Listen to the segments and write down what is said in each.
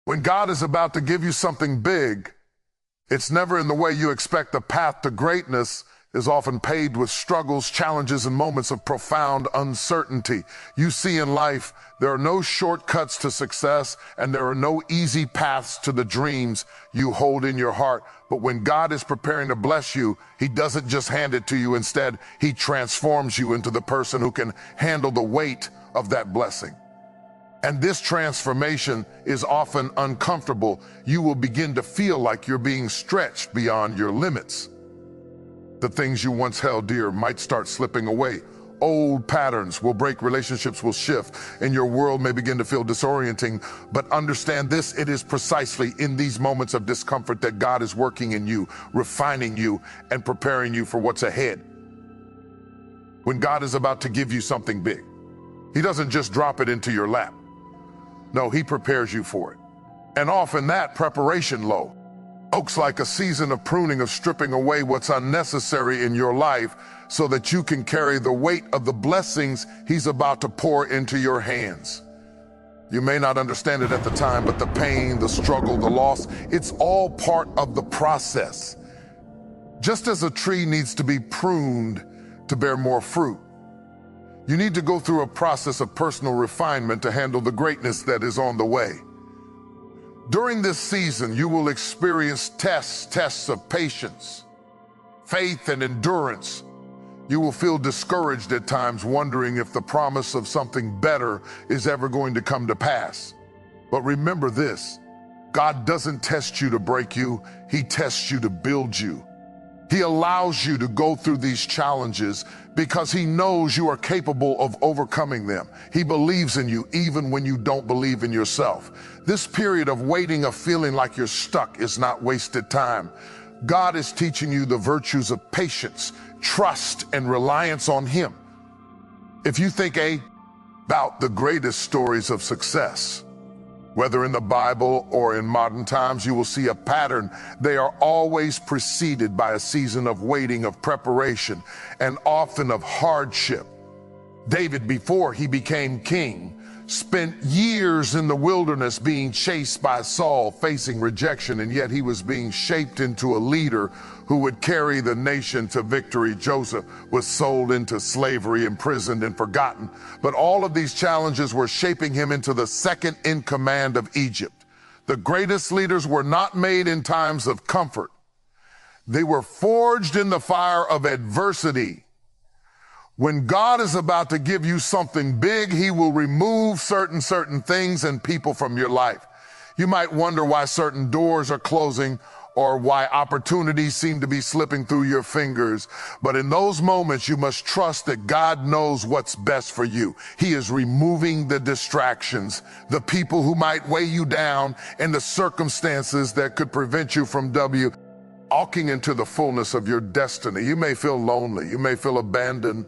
When God is about to give you something big, it's never in the way you expect. The path to greatness is often paved with struggles, challenges, and moments of profound uncertainty. You see, in life, there are no shortcuts to success, and there are no easy paths to the dreams you hold in your heart. But when God is preparing to bless you, He doesn't just hand it to you. Instead, He transforms you into the person who can handle the weight of that blessing. And this transformation is often uncomfortable. You will begin to feel like you're being stretched beyond your limits. The things you once held dear might start slipping away. Old patterns will break, relationships will shift, and your world may begin to feel disorienting. But understand this, it is precisely in these moments of discomfort that God is working in you, refining you, and preparing you for what's ahead. When God is about to give you something big, He doesn't just drop it into your lap. No, He prepares you for it. And often that preparation looks like a season of pruning, of stripping away what's unnecessary in your life so that you can carry the weight of the blessings He's about to pour into your hands. You may not understand it at the time, but the pain, the struggle, the loss, it's all part of the process. Just as a tree needs to be pruned to bear more fruit, you need to go through a process of personal refinement to handle the greatness that is on the way. During this season, you will experience tests of patience, faith, and endurance. You will feel discouraged at times, wondering if the promise of something better is ever going to come to pass. But remember this, God doesn't test you to break you, He tests you to build you. He allows you to go through these challenges because He knows you are capable of overcoming them. He believes in you even when you don't believe in yourself. This period of waiting, of feeling like you're stuck, is not wasted time. God is teaching you the virtues of patience, trust, and reliance on Him. If you think about the greatest stories of success, whether in the Bible or in modern times, you will see a pattern. They are always preceded by a season of waiting, of preparation, and often of hardship. David, before he became king, spent years in the wilderness being chased by Saul, facing rejection, and yet he was being shaped into a leader who would carry the nation to victory. Joseph was sold into slavery, imprisoned, and forgotten. But all of these challenges were shaping him into the second in command of Egypt. The greatest leaders were not made in times of comfort. They were forged in the fire of adversity. When God is about to give you something big, He will remove certain things and people from your life. You might wonder why certain doors are closing or why opportunities seem to be slipping through your fingers. But in those moments, you must trust that God knows what's best for you. He is removing the distractions, the people who might weigh you down, and the circumstances that could prevent you from walking into the fullness of your destiny. You may feel lonely, you may feel abandoned,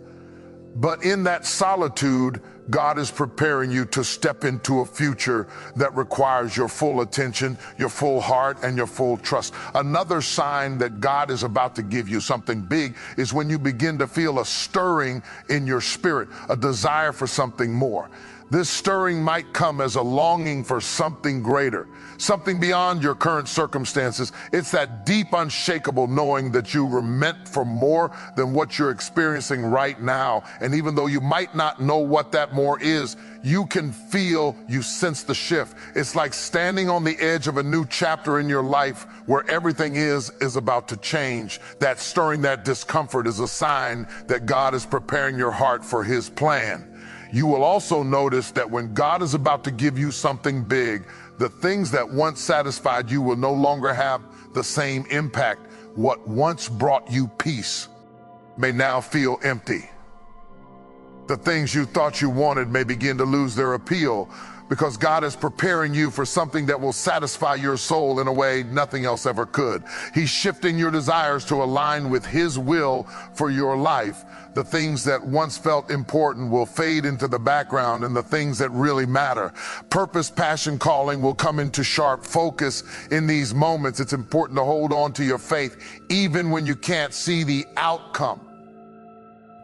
but in that solitude, God is preparing you to step into a future that requires your full attention, your full heart, and your full trust. Another sign that God is about to give you something big is when you begin to feel a stirring in your spirit, a desire for something more. This stirring might come as a longing for something greater, something beyond your current circumstances. It's that deep, unshakable knowing that you were meant for more than what you're experiencing right now. And even though you might not know what that more is, you can feel, you sense the shift. It's like standing on the edge of a new chapter in your life where everything is about to change. That stirring, that discomfort is a sign that God is preparing your heart for His plan. You will also notice that when God is about to give you something big, the things that once satisfied you will no longer have the same impact. What once brought you peace may now feel empty. The things you thought you wanted may begin to lose their appeal because God is preparing you for something that will satisfy your soul in a way nothing else ever could. He's shifting your desires to align with His will for your life. The things that once felt important will fade into the background, and the things that really matter, purpose, passion, calling, will come into sharp focus in these moments. It's important to hold on to your faith even when you can't see the outcome.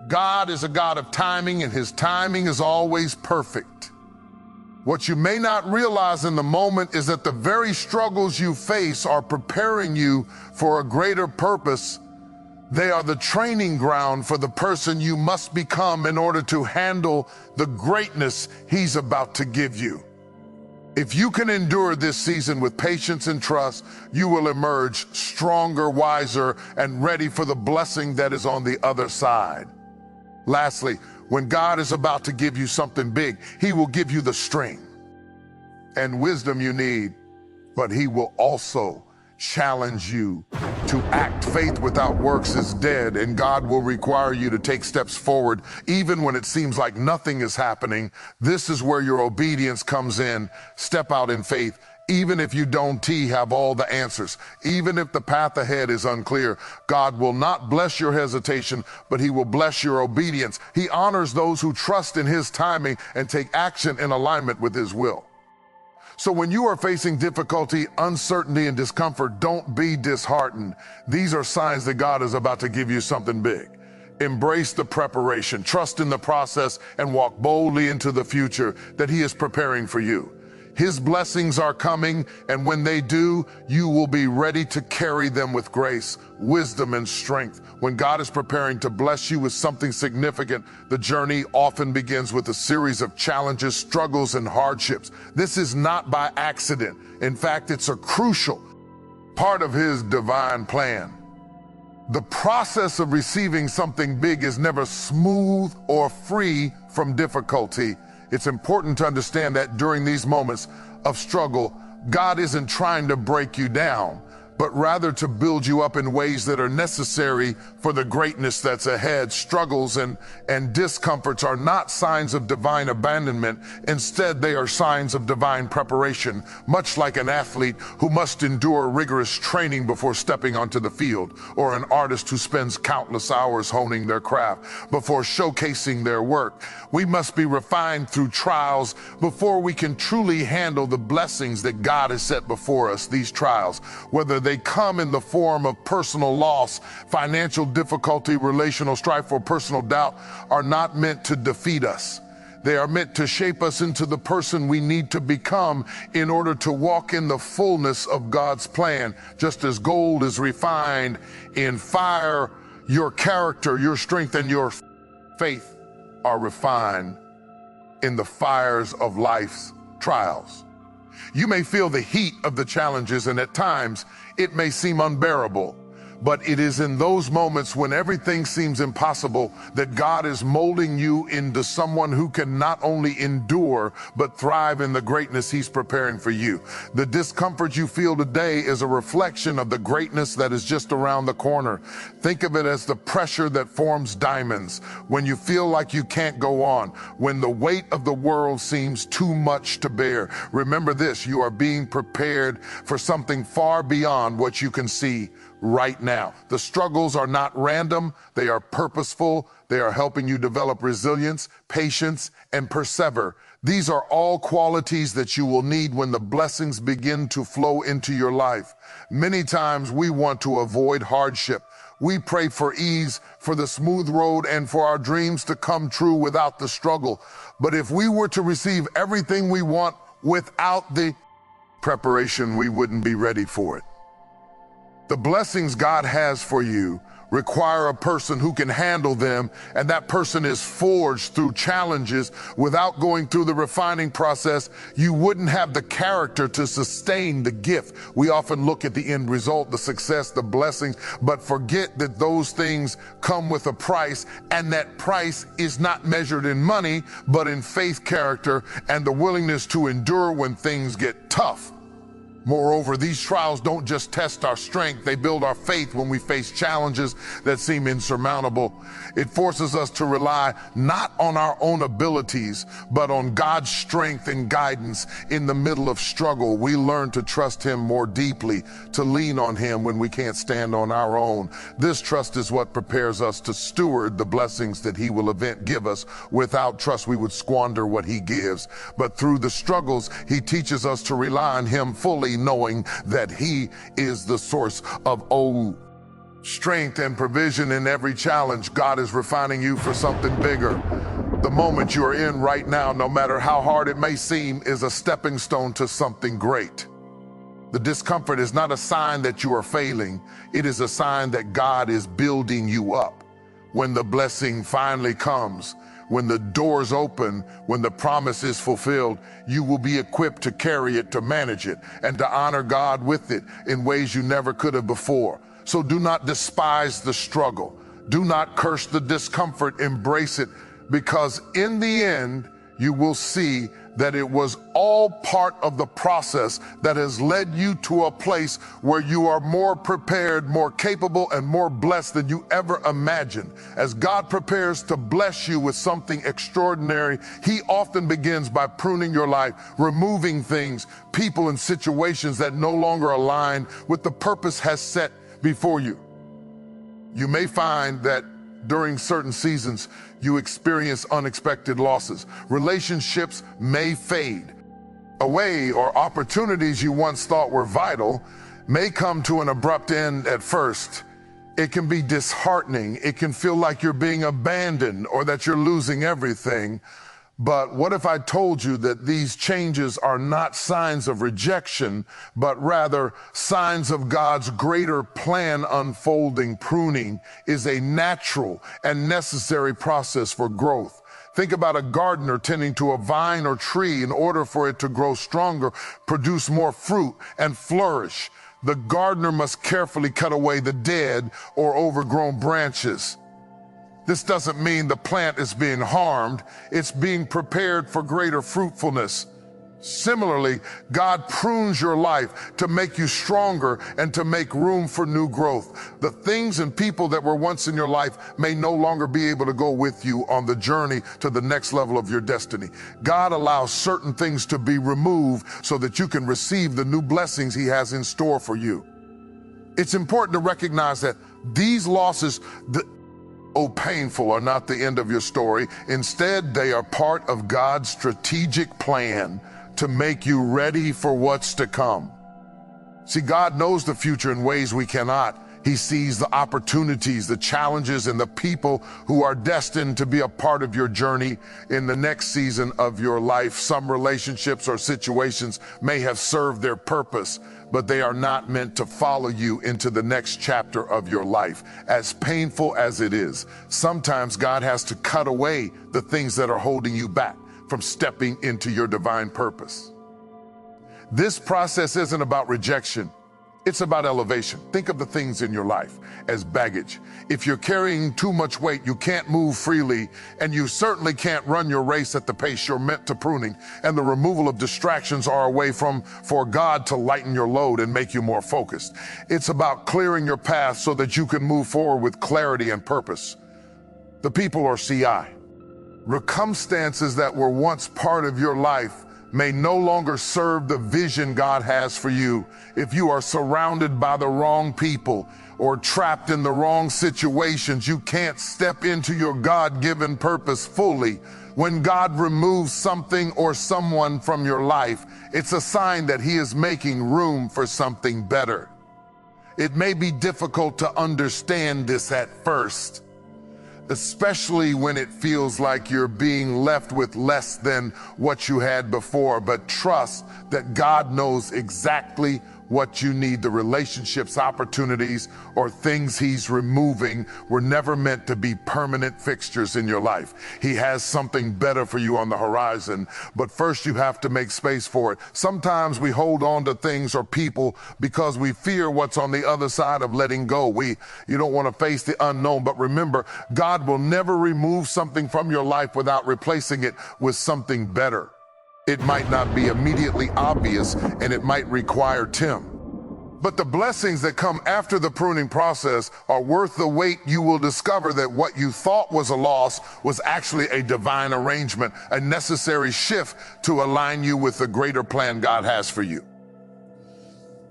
God is a God of timing, and His timing is always perfect. What you may not realize in the moment is that the very struggles you face are preparing you for a greater purpose. They are the training ground for the person you must become in order to handle the greatness He's about to give you. If you can endure this season with patience and trust, you will emerge stronger, wiser, and ready for the blessing that is on the other side. Lastly, when God is about to give you something big, He will give you the strength and wisdom you need, but He will also challenge you to act. Faith without works is dead, and God will require you to take steps forward even when it seems like nothing is happening. This is where your obedience comes in. Step out in faith. Even if you don't have all the answers, even if the path ahead is unclear, God will not bless your hesitation, but He will bless your obedience. He honors those who trust in His timing and take action in alignment with His will. So when you are facing difficulty, uncertainty, and discomfort, don't be disheartened. These are signs that God is about to give you something big. Embrace the preparation, trust in the process, and walk boldly into the future that He is preparing for you. His blessings are coming, and when they do, you will be ready to carry them with grace, wisdom, and strength. When God is preparing to bless you with something significant, the journey often begins with a series of challenges, struggles, and hardships. This is not by accident. In fact, it's a crucial part of His divine plan. The process of receiving something big is never smooth or free from difficulty. It's important to understand that during these moments of struggle, God isn't trying to break you down, but rather to build you up in ways that are necessary for the greatness that's ahead. Struggles and discomforts are not signs of divine abandonment. Instead, they are signs of divine preparation, much like an athlete who must endure rigorous training before stepping onto the field, or an artist who spends countless hours honing their craft before showcasing their work. We must be refined through trials before we can truly handle the blessings that God has set before us. These trials, whether they come in the form of personal loss, financial difficulty, relational strife, or personal doubt, are not meant to defeat us. They are meant to shape us into the person we need to become in order to walk in the fullness of God's plan. Just as gold is refined in fire, your character, your strength, and your faith are refined in the fires of life's trials. You may feel the heat of the challenges, and at times it may seem unbearable, but it is in those moments when everything seems impossible that God is molding you into someone who can not only endure, but thrive in the greatness He's preparing for you. The discomfort you feel today is a reflection of the greatness that is just around the corner. Think of it as the pressure that forms diamonds when you feel like you can't go on, when the weight of the world seems too much to bear. Remember this: you are being prepared for something far beyond what you can see right now. The struggles are not random, they are purposeful. They are helping you develop resilience, patience, and persevere. These are all qualities that you will need when the blessings begin to flow into your life. Many times we want to avoid hardship. We pray for ease, for the smooth road, and for our dreams to come true without the struggle. But if we were to receive everything we want without the preparation, we wouldn't be ready for it. The blessings God has for you require a person who can handle them, and that person is forged through challenges. Without going through the refining process, you wouldn't have the character to sustain the gift. We often look at the end result, the success, the blessings, but forget that those things come with a price, and that price is not measured in money, but in faith, character, and the willingness to endure when things get tough. Moreover, these trials don't just test our strength, they build our faith when we face challenges that seem insurmountable. It forces us to rely not on our own abilities, but on God's strength and guidance. In the middle of struggle, we learn to trust Him more deeply, to lean on Him when we can't stand on our own. This trust is what prepares us to steward the blessings that He will give us. Without trust, we would squander what He gives. But through the struggles, He teaches us to rely on Him fully, knowing that He is the source of strength and provision in every challenge. God is refining you for something bigger. The moment you are in right now, no matter how hard it may seem, is a stepping stone to something great. The discomfort is not a sign that you are failing. It is a sign that God is building you up. When the blessing finally comes, when the doors open, when the promise is fulfilled, you will be equipped to carry it, to manage it, and to honor God with it in ways you never could have before. So do not despise the struggle. Do not curse the discomfort, embrace it, because in the end, you will see that it was all part of the process that has led you to a place where you are more prepared, more capable, and more blessed than you ever imagined. As God prepares to bless you with something extraordinary, He often begins by pruning your life, removing things, people, and situations that no longer align with the purpose has set before you. You may find that during certain seasons, you experience unexpected losses. Relationships may fade away, or opportunities you once thought were vital may come to an abrupt end at first. It can be disheartening. It can feel like you're being abandoned or that you're losing everything. But what if I told you that these changes are not signs of rejection, but rather signs of God's greater plan unfolding? Pruning is a natural and necessary process for growth. Think about a gardener tending to a vine or tree. In order for it to grow stronger, produce more fruit, and flourish, the gardener must carefully cut away the dead or overgrown branches. This doesn't mean the plant is being harmed. It's being prepared for greater fruitfulness. Similarly, God prunes your life to make you stronger and to make room for new growth. The things and people that were once in your life may no longer be able to go with you on the journey to the next level of your destiny. God allows certain things to be removed so that you can receive the new blessings He has in store for you. It's important to recognize that these losses, painful, are not the end of your story. Instead, they are part of God's strategic plan to make you ready for what's to come. See, God knows the future in ways we cannot. He sees the opportunities, the challenges, and the people who are destined to be a part of your journey in the next season of your life. Some relationships or situations may have served their purpose, but they are not meant to follow you into the next chapter of your life. As painful as it is, sometimes God has to cut away the things that are holding you back from stepping into your divine purpose. This process isn't about rejection. It's about elevation. Think of the things in your life as baggage. If you're carrying too much weight, you can't move freely, and you certainly can't run your race at the pace you're meant to. Pruning and the removal of distractions are a way for God to lighten your load and make you more focused. It's about clearing your path so that you can move forward with clarity and purpose. The people or CI. Circumstances that were once part of your life may no longer serve the vision God has for you. If you are surrounded by the wrong people or trapped in the wrong situations, you can't step into your God-given purpose fully. When God removes something or someone from your life, it's a sign that He is making room for something better. It may be difficult to understand this at first, especially when it feels like you're being left with less than what you had before, but trust that God knows exactly what you need. The relationships, opportunities, or things He's removing were never meant to be permanent fixtures in your life. He has something better for you on the horizon, but first you have to make space for it. Sometimes we hold on to things or people because we fear what's on the other side of letting go. You don't want to face the unknown, but remember, God will never remove something from your life without replacing it with something better. It might not be immediately obvious, and it might require time. But the blessings that come after the pruning process are worth the wait. You will discover that what you thought was a loss was actually a divine arrangement, a necessary shift to align you with the greater plan God has for you.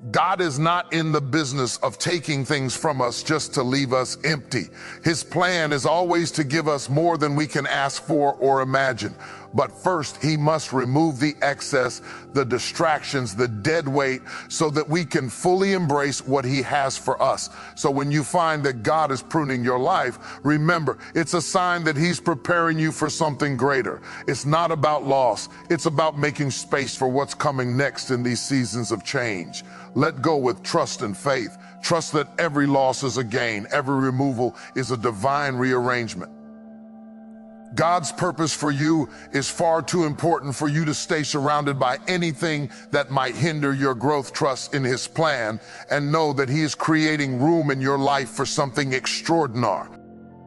God is not in the business of taking things from us just to leave us empty. His plan is always to give us more than we can ask for or imagine. But first, he must remove the excess, the distractions, the dead weight, so that we can fully embrace what he has for us. So when you find that God is pruning your life, remember, it's a sign that he's preparing you for something greater. It's not about loss. It's about making space for what's coming next in these seasons of change. Let go with trust and faith. Trust that every loss is a gain. Every removal is a divine rearrangement. God's purpose for you is far too important for you to stay surrounded by anything that might hinder your growth. Trust in his plan and know that he is creating room in your life for something extraordinary.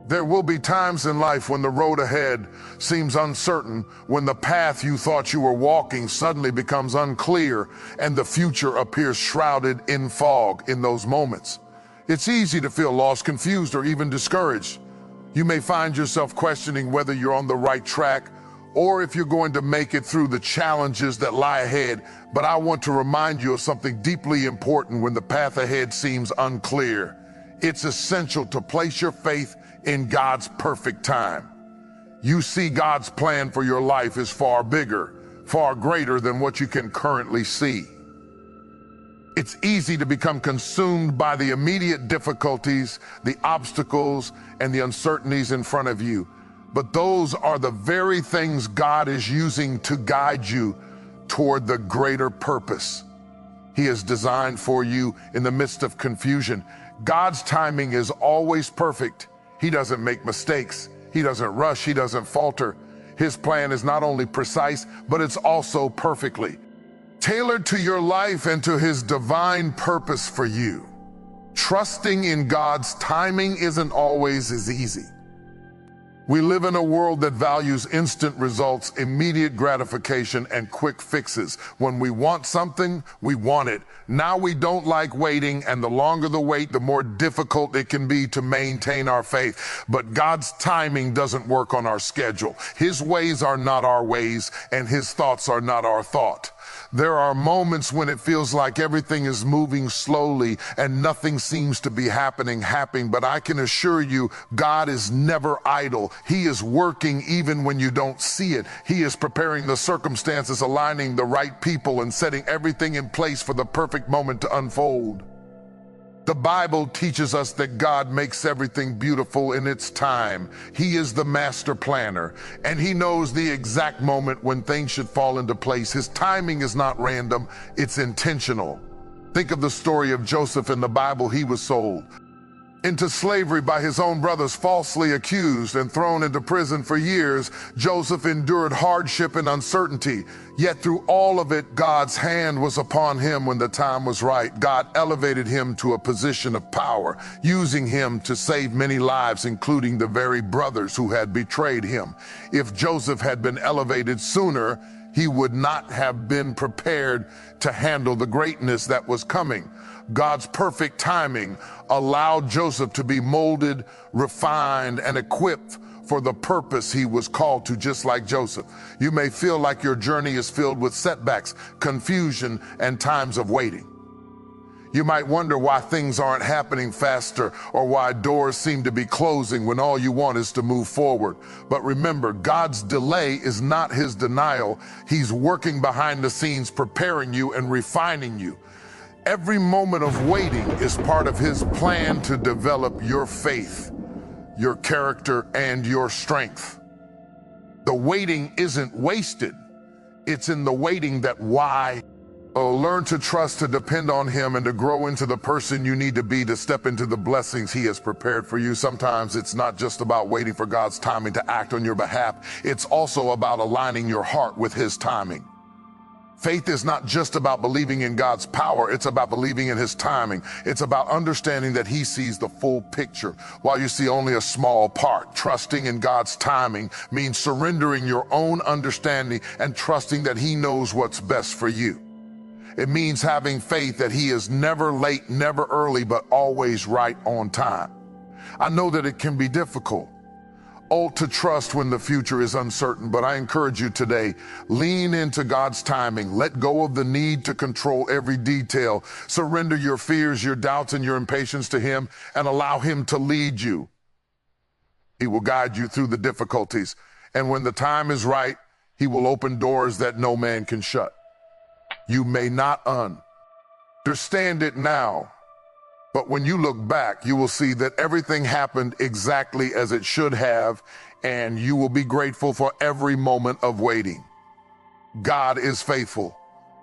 There will be times in life when the road ahead seems uncertain, when the path you thought you were walking suddenly becomes unclear and the future appears shrouded in fog. In those moments, it's easy to feel lost, confused, or even discouraged. You may find yourself questioning whether you're on the right track or if you're going to make it through the challenges that lie ahead. But I want to remind you of something deeply important when the path ahead seems unclear. It's essential to place your faith in God's perfect time. You see, God's plan for your life is far bigger, far greater than what you can currently see. It's easy to become consumed by the immediate difficulties, the obstacles, and the uncertainties in front of you. But those are the very things God is using to guide you toward the greater purpose he has designed for you in the midst of confusion. God's timing is always perfect. He doesn't make mistakes. He doesn't rush. He doesn't falter. His plan is not only precise, but it's also perfectly tailored to your life and to his divine purpose for you. Trusting in God's timing isn't always as easy. We live in a world that values instant results, immediate gratification, and quick fixes. When we want something, we want it. Now we don't like waiting, and the longer the wait, the more difficult it can be to maintain our faith. But God's timing doesn't work on our schedule. His ways are not our ways, and his thoughts are not our thought. There are moments when it feels like everything is moving slowly and nothing seems to be happening, but I can assure you, God is never idle. He is working even when you don't see it. He is preparing the circumstances, aligning the right people, and setting everything in place for the perfect moment to unfold. The Bible teaches us that God makes everything beautiful in its time. He is the master planner, and he knows the exact moment when things should fall into place. His timing is not random, it's intentional. Think of the story of Joseph in the Bible. He was sold into slavery by his own brothers, falsely accused and thrown into prison for years. Joseph endured hardship and uncertainty, yet through all of it, God's hand was upon him when the time was right. God elevated him to a position of power, using him to save many lives, including the very brothers who had betrayed him. If Joseph had been elevated sooner, he would not have been prepared to handle the greatness that was coming. God's perfect timing allowed Joseph to be molded, refined, and equipped for the purpose he was called to, just like Joseph. You may feel like your journey is filled with setbacks, confusion, and times of waiting. You might wonder why things aren't happening faster or why doors seem to be closing when all you want is to move forward. But remember, God's delay is not his denial. He's working behind the scenes, preparing you and refining you. Every moment of waiting is part of his plan to develop your faith, your character, and your strength. The waiting isn't wasted. It's in the waiting that why. Learn to trust, to depend on him, and to grow into the person you need to be to step into the blessings he has prepared for you. Sometimes it's not just about waiting for God's timing to act on your behalf. It's also about aligning your heart with his timing. Faith is not just about believing in God's power, it's about believing in his timing. It's about understanding that he sees the full picture while you see only a small part. Trusting in God's timing means surrendering your own understanding and trusting that he knows what's best for you. It means having faith that he is never late, never early, but always right on time. I know that it can be difficult to trust when the future is uncertain, but I encourage you today, lean into God's timing. Let go of the need to control every detail. Surrender your fears, your doubts, and your impatience to him and allow him to lead you. He will guide you through the difficulties, and when the time is right, He will open doors that no man can shut. You may not understand it now, but when you look back, you will see that everything happened exactly as it should have, and you will be grateful for every moment of waiting. God is faithful.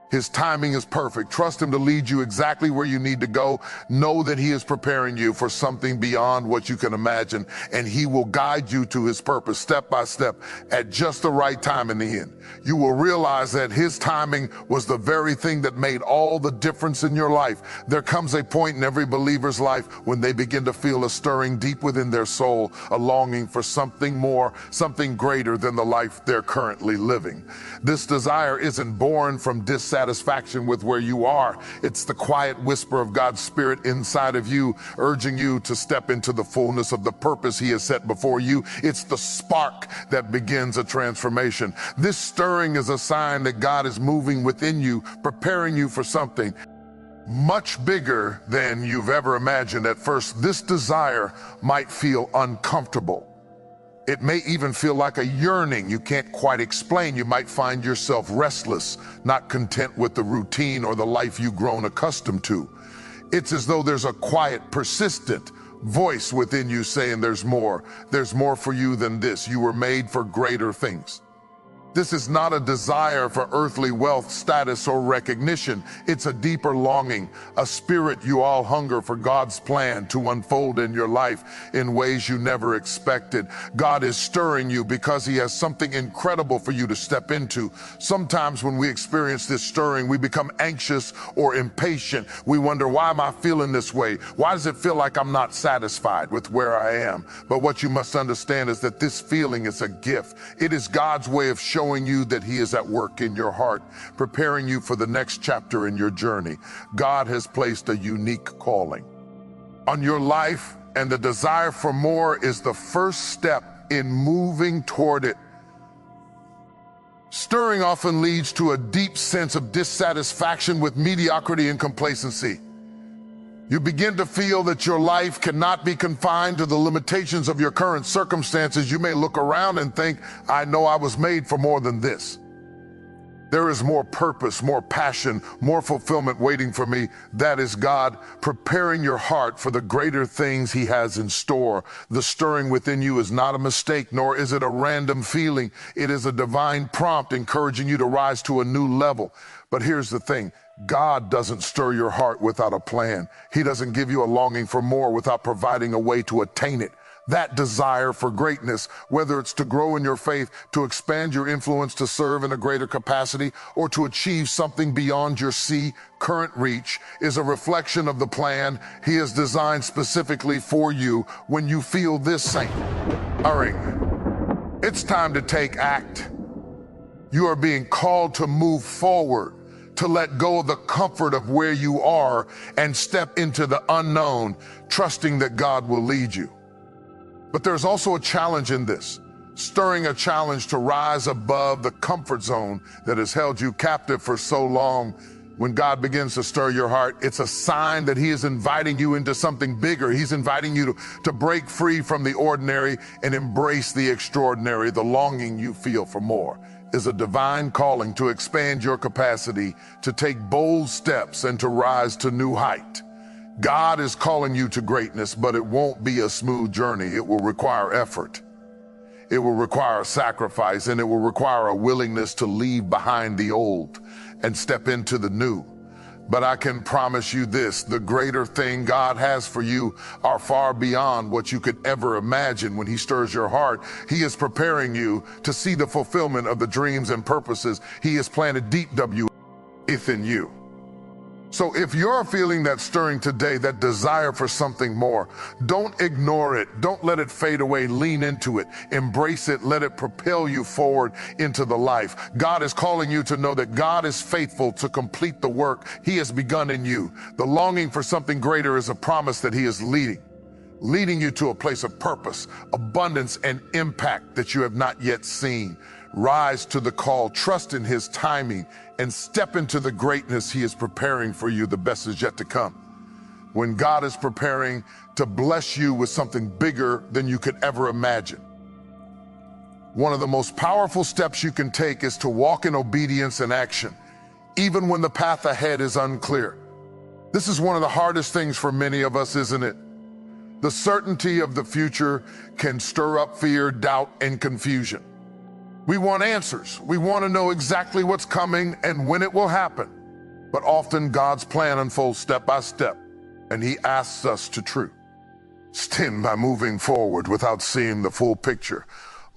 His timing is perfect. Trust him to lead you exactly where you need to go. Know that he is preparing you for something beyond what you can imagine, and he will guide you to his purpose step by step at just the right time in the end. You will realize that his timing was the very thing that made all the difference in your life. There comes a point in every believer's life when they begin to feel a stirring deep within their soul, a longing for something more, something greater than the life they're currently living. This desire isn't born from dissatisfaction with where you are. It's the quiet whisper of God's Spirit inside of you, urging you to step into the fullness of the purpose he has set before you. It's the spark that begins a transformation. This stirring is a sign that God is moving within you, preparing you for something much bigger than you've ever imagined. At first, this desire might feel uncomfortable. It may even feel like a yearning you can't quite explain. You might find yourself restless, not content with the routine or the life you've grown accustomed to. It's as though there's a quiet, persistent voice within you saying there's more. There's more for you than this. You were made for greater things. This is not a desire for earthly wealth, status, or recognition. It's a deeper longing, a spirit you all hunger for God's plan to unfold in your life in ways you never expected. God is stirring you because he has something incredible for you to step into. Sometimes when we experience this stirring, we become anxious or impatient. We wonder, why am I feeling this way? Why does it feel like I'm not satisfied with where I am? But what you must understand is that this feeling is a gift. It is God's way of showing you that he is at work in your heart, preparing you for the next chapter in your journey. God has placed a unique calling on your life, and the desire for more is the first step in moving toward it. Stirring often leads to a deep sense of dissatisfaction with mediocrity and complacency. You begin to feel that your life cannot be confined to the limitations of your current circumstances. You may look around and think, I know I was made for more than this. There is more purpose, more passion, more fulfillment waiting for me. That is God preparing your heart for the greater things he has in store. The stirring within you is not a mistake, nor is it a random feeling. It is a divine prompt encouraging you to rise to a new level. But here's the thing. God doesn't stir your heart without a plan. He doesn't give you a longing for more without providing a way to attain it. That desire for greatness, whether it's to grow in your faith, to expand your influence, to serve in a greater capacity, or to achieve something beyond your current reach, is a reflection of the plan he has designed specifically for you. When you feel this stirring, it's time to take act. You are being called to move forward, to let go of the comfort of where you are and step into the unknown, trusting that God will lead you. But there's also a challenge in this, stirring a challenge to rise above the comfort zone that has held you captive for so long. When God begins to stir your heart, it's a sign that he is inviting you into something bigger. He's inviting you to break free from the ordinary and embrace the extraordinary. The longing you feel for more is a divine calling to expand your capacity, to take bold steps and to rise to new height. God is calling you to greatness, but it won't be a smooth journey. It will require effort. It will require sacrifice, and it will require a willingness to leave behind the old and step into the new. But I can promise you this, the greater thing God has for you are far beyond what you could ever imagine. When he stirs your heart, he is preparing you to see the fulfillment of the dreams and purposes he has planted deep within you. So if you're feeling that stirring today, that desire for something more, don't ignore it. Don't let it fade away. Lean into it. Embrace it. Let it propel you forward into the life. God is calling you to know that God is faithful to complete the work he has begun in you. The longing for something greater is a promise that he is leading you to a place of purpose, abundance, and impact that you have not yet seen. Rise to the call, trust in his timing, and step into the greatness he is preparing for you. The best is yet to come. When God is preparing to bless you with something bigger than you could ever imagine, One of the most powerful steps you can take is to walk in obedience and action, even when the path ahead is unclear. This is one of the hardest things for many of us, isn't it? The certainty of the future can stir up fear, doubt, and confusion. We want answers. We want to know exactly what's coming and when it will happen. But often God's plan unfolds step by step, and He asks us to trust Him by moving forward without seeing the full picture.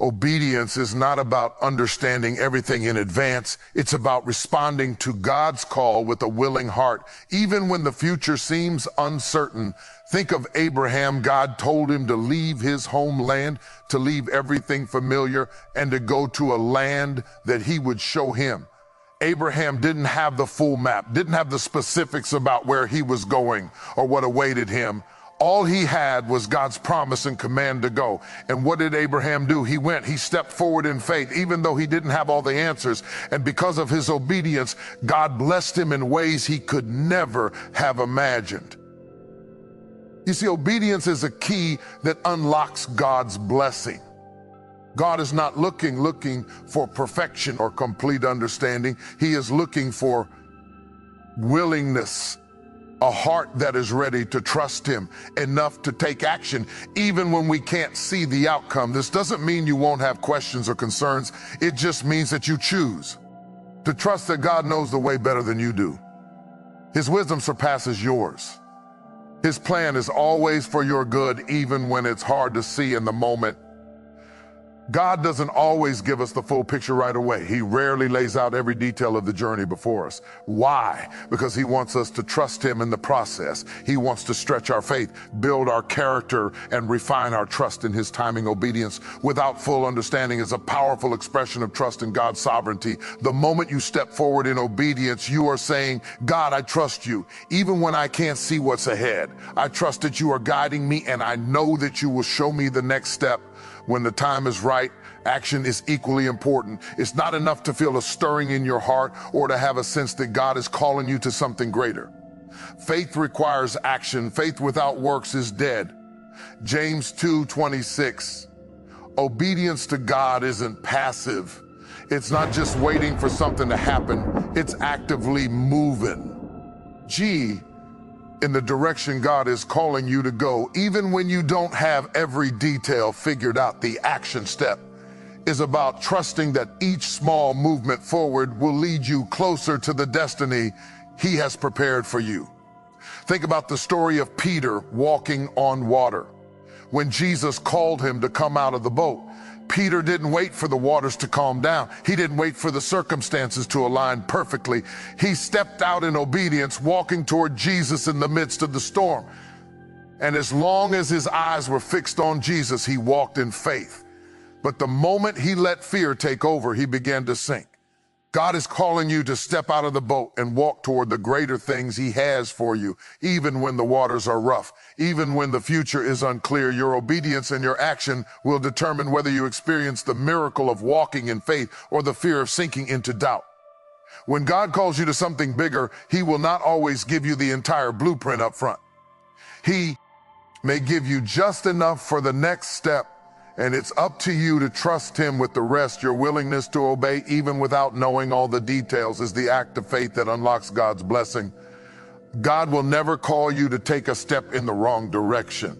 Obedience is not about understanding everything in advance. It's about responding to God's call with a willing heart, even when the future seems uncertain. Think of Abraham. God told him to leave his homeland, to leave everything familiar, and to go to a land that He would show him. Abraham didn't have the full map, didn't have the specifics about where he was going or what awaited him. All he had was God's promise and command to go. And what did Abraham do? He went, he stepped forward in faith, even though he didn't have all the answers. And because of his obedience, God blessed him in ways he could never have imagined. You see, obedience is a key that unlocks God's blessing. God is not looking for perfection or complete understanding. He is looking for willingness, a heart that is ready to trust Him enough to take action, even when we can't see the outcome. This doesn't mean you won't have questions or concerns. It just means that you choose to trust that God knows the way better than you do. His wisdom surpasses yours. His plan is always for your good, even when it's hard to see in the moment. God doesn't always give us the full picture right away. He rarely lays out every detail of the journey before us. Why? Because He wants us to trust Him in the process. He wants to stretch our faith, build our character, and refine our trust in His timing. Obedience without full understanding is a powerful expression of trust in God's sovereignty. The moment you step forward in obedience, you are saying, God, I trust You, even when I can't see what's ahead. I trust that You are guiding me, and I know that You will show me the next step. When the time is right, action is equally important. It's not enough to feel a stirring in your heart or to have a sense that God is calling you to something greater. Faith requires action. Faith without works is dead. James 2:26. Obedience to God isn't passive. It's not just waiting for something to happen. It's actively moving. In the direction God is calling you to go, even when you don't have every detail figured out. The action step is about trusting that each small movement forward will lead you closer to the destiny He has prepared for you. Think about the story of Peter walking on water. When Jesus called him to come out of the boat, Peter didn't wait for the waters to calm down. He didn't wait for the circumstances to align perfectly. He stepped out in obedience, walking toward Jesus in the midst of the storm. And as long as his eyes were fixed on Jesus, he walked in faith. But the moment he let fear take over, he began to sink. God is calling you to step out of the boat and walk toward the greater things He has for you, even when the waters are rough, even when the future is unclear. Your obedience and your action will determine whether you experience the miracle of walking in faith or the fear of sinking into doubt. When God calls you to something bigger, He will not always give you the entire blueprint up front. He may give you just enough for the next step, and it's up to you to trust Him with the rest. Your willingness to obey, even without knowing all the details, is the act of faith that unlocks God's blessing. God will never call you to take a step in the wrong direction.